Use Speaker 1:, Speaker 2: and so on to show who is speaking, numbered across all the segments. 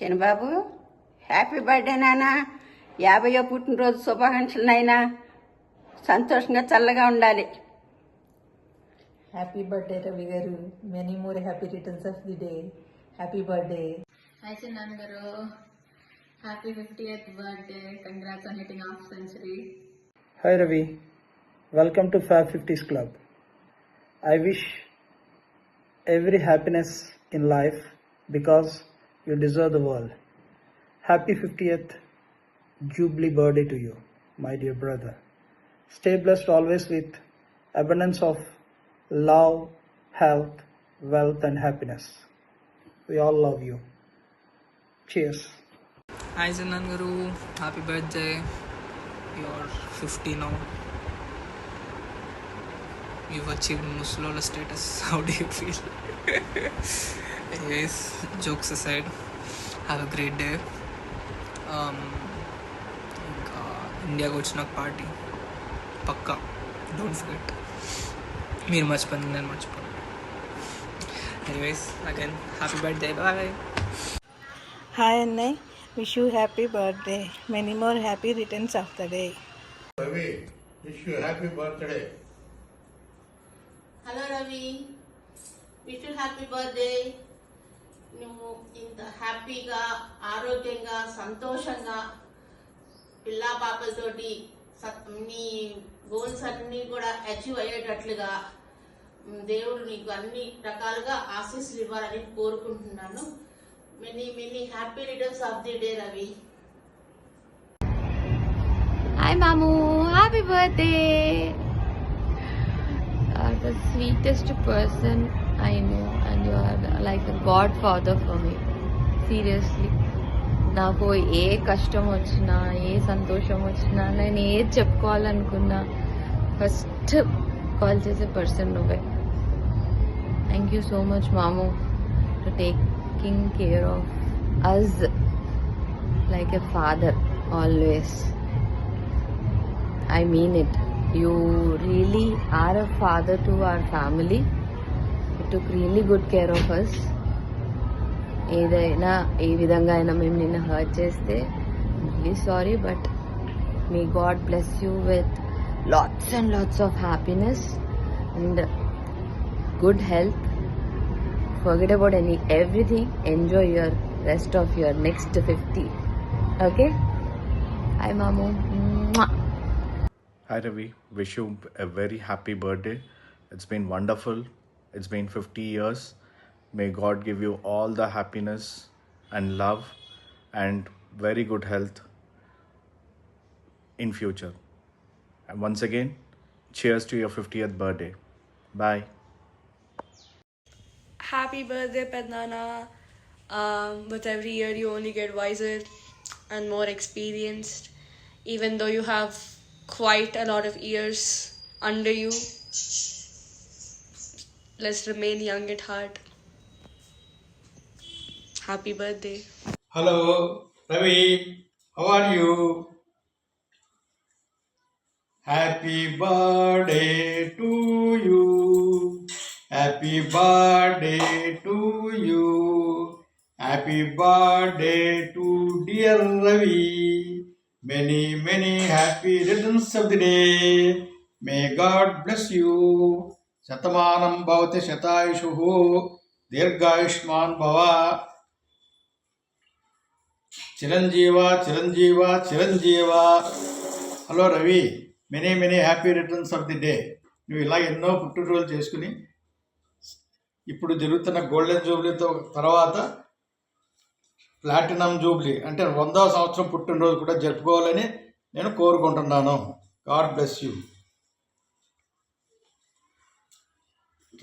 Speaker 1: చిన్నబాబు, happy birthday నాన్న. 50వ పుట్టినరోజు శుభాకాంక్షలు నాయనా. సంతోషంగా చల్లగా ఉండాలి.
Speaker 2: హ్యాపీ బర్త్డే రవి గారు. Many more happy returns of the day. Happy birthday.
Speaker 3: Hi Chinnan garu. Happy 50th birthday. Congrats on hitting half century.
Speaker 4: Hi Ravi, welcome to Fab 50s Club. I wish every happiness in life because you deserve the world. Happy 50th Jubilee birthday to you, my dear brother. Stay blessed always with abundance of love, health, wealth and happiness. We all love you. Cheers.
Speaker 5: Hi Chinnan garu, happy birthday. You're 50 now. You've achieved Muslola status. How do you feel? Anyways, jokes aside, have a great day. ఇండియాకి వచ్చిన party Pakka, don't forget. మీరు మర్చిపోయింది, నేను మర్చిపోను. Anyways, again happy birthday, boy.
Speaker 6: Hi Anna, wish you happy birthday. Many more happy returns of the day.
Speaker 7: Ravi, wish you happy birthday.
Speaker 8: Hello Ravi, wish you happy birthday. నువ్వు ఇంత హ్యాపీగా, ఆరోగ్యంగా, సంతోషంగా పిల్లా పాపలతోటి నీ గోల్స్ అన్నీ కూడా అచీవ్ అయ్యేటట్లుగా దేవుడు నీకు అన్ని రకాలుగా ఆశీస్సులు ఇవ్వాలని కోరుకుంటున్నాను. Many happy returns of the day Ravi.
Speaker 3: Hi Mamu, happy birthday. The sweetest person I know, and you are like a godfather for me. Seriously. నాకు ఏ కష్టం వచ్చినా, ఏ సంతోషం వచ్చినా, నేను ఏది చెప్పుకోవాలనుకున్నా ఫస్ట్ కాల్ చేసే పర్సన్ నువ్వే. థ్యాంక్ యూ సో మచ్ మాము for taking care of us like a father always. I mean it. You really are a father to our family. You took really good care of us. ఏదైనా ఏ విధంగా అయినా మేము నిన్ను hurt చేస్తే really sorry, but may God bless you with lots and lots of happiness and good health. Forget about everything. Enjoy your rest of your next 50. Okay? Hi Mamu. Mwah.
Speaker 9: Hi Ravi, wish you a very happy birthday. It's been wonderful. It's been 50 years. May God give you all the happiness and love and very good health in future. And once again, cheers to your 50th birthday. Bye.
Speaker 10: Happy birthday, Pednana. With every year, you only get wiser and more experienced. Even though you have quite a lot of years under you, let's remain young at heart. Happy birthday.
Speaker 7: Hello, Ravi. How are you? Happy birthday to you. Happy birthday to you. Happy birthday to dear Ravi. Many happy returns of the day. May God bless you. Shatamanam bhavati shatayushuhu. Dirghayushman bhava. Chiranjeeva, Chiranjeeva, Chiranjeeva. Hello Ravi, many happy returns of the day. నువ్వు ఇలా ఎన్నో పుట్టినరోజులు చేసుకుని ఇప్పుడు జరుగుతున్న golden జూబ్లీతో తర్వాత platinum Jubilee అంటే 100వ సంవత్సరం పుట్టినరోజు కూడా జరుపుకోవాలని నేను కోరుకుంటున్నాను. God bless you.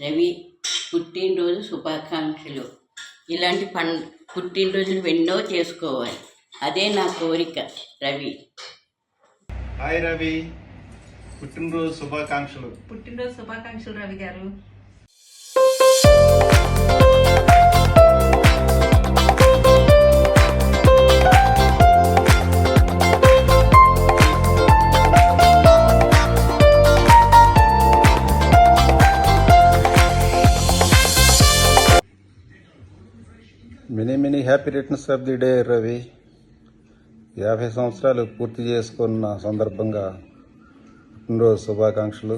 Speaker 11: రవి, పుట్టినరోజు శుభాకాంక్షలు. ఇలాంటి పుట్టినరోజులు ఎన్నో చేసుకోవాలి, అదే నా కోరిక రవి.
Speaker 9: హాయ్ రవి, పుట్టినరోజు శుభాకాంక్షలు.
Speaker 2: పుట్టినరోజు శుభాకాంక్షలు Ravi garu.
Speaker 12: Many many happy returns of the day Ravi. 50 సంవత్సరాలు పూర్తి చేసుకున్న సందర్భంగా పుట్టినరోజు శుభాకాంక్షలు.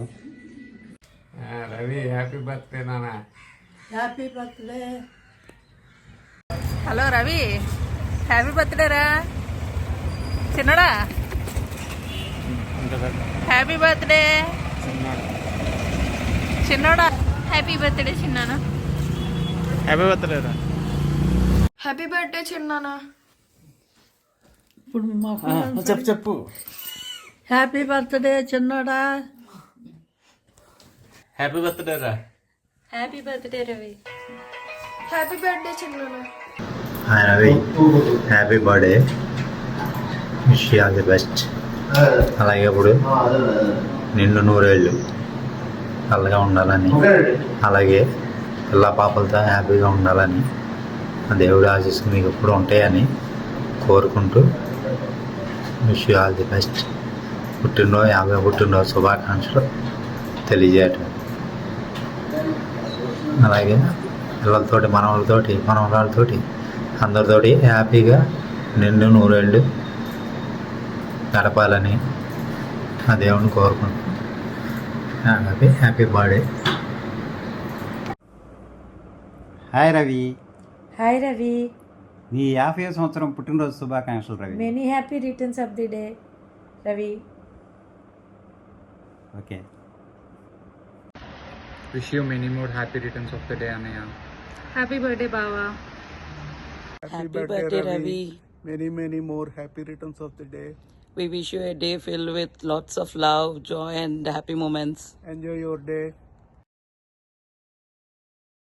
Speaker 13: రవి హ్యాపీ బర్త్డే నాన్న.
Speaker 6: Happy birthday.
Speaker 2: Hello Ravi, happy birthday రా చిన్నడా. హ్యాపీ బర్త్డే చిన్నోడా.
Speaker 3: హ్యాపీ బర్త్డే చిన్నానా.
Speaker 4: హ్యాపీ బర్త్డే రా.
Speaker 10: హ్యాపీ బర్త్డే చిన్నానా.
Speaker 6: ఇప్పుడు మాకు
Speaker 4: చెప్పు.
Speaker 6: హ్యాపీ బర్త్డే చిన్నోడా.
Speaker 4: హ్యాపీ బర్త్డే రా.
Speaker 3: Happy birthday Ravi.
Speaker 10: Happy birthday చిన్నానా.
Speaker 14: Hi Ravi, happy birthday, wish you all the best. అలాగే ఇప్పుడు నిండు 100 ఏళ్ళు చల్లగా ఉండాలని, అలాగే పిల్ల పాపలతో హ్యాపీగా ఉండాలని, ఆ దేవుడి ఆశీస్సులు మీకు ఎప్పుడు ఉంటాయని కోరుకుంటూ wish you all the best. పుట్టినరోజు 50 పుట్టినరోజు శుభాకాంక్షలు తెలియజేయటం. అలాగే పిల్లలతోటి, మనవలతోటి, మనవరాలతోటి, అందరితోటి హ్యాపీగా నిండు 100 ఏళ్ళు గడపాలని ఆ దేవుడిని కోరుకుంటున్నాను. Happy birthday.
Speaker 15: Hi Ravi.
Speaker 6: Hi Ravi.
Speaker 15: నీ 50వ సంవత్సరం పుట్టినరోజు శుభాకాంక్షలు Ravi.
Speaker 6: Many happy returns of the day Ravi.
Speaker 15: Okay.
Speaker 13: Wish you many more happy returns of the day, Anaya.
Speaker 10: Happy birthday బావా.
Speaker 4: Happy birthday Ravi. Many more happy returns of the day.
Speaker 16: We wish you a day filled with lots of love, joy and happy moments.
Speaker 4: Enjoy your day.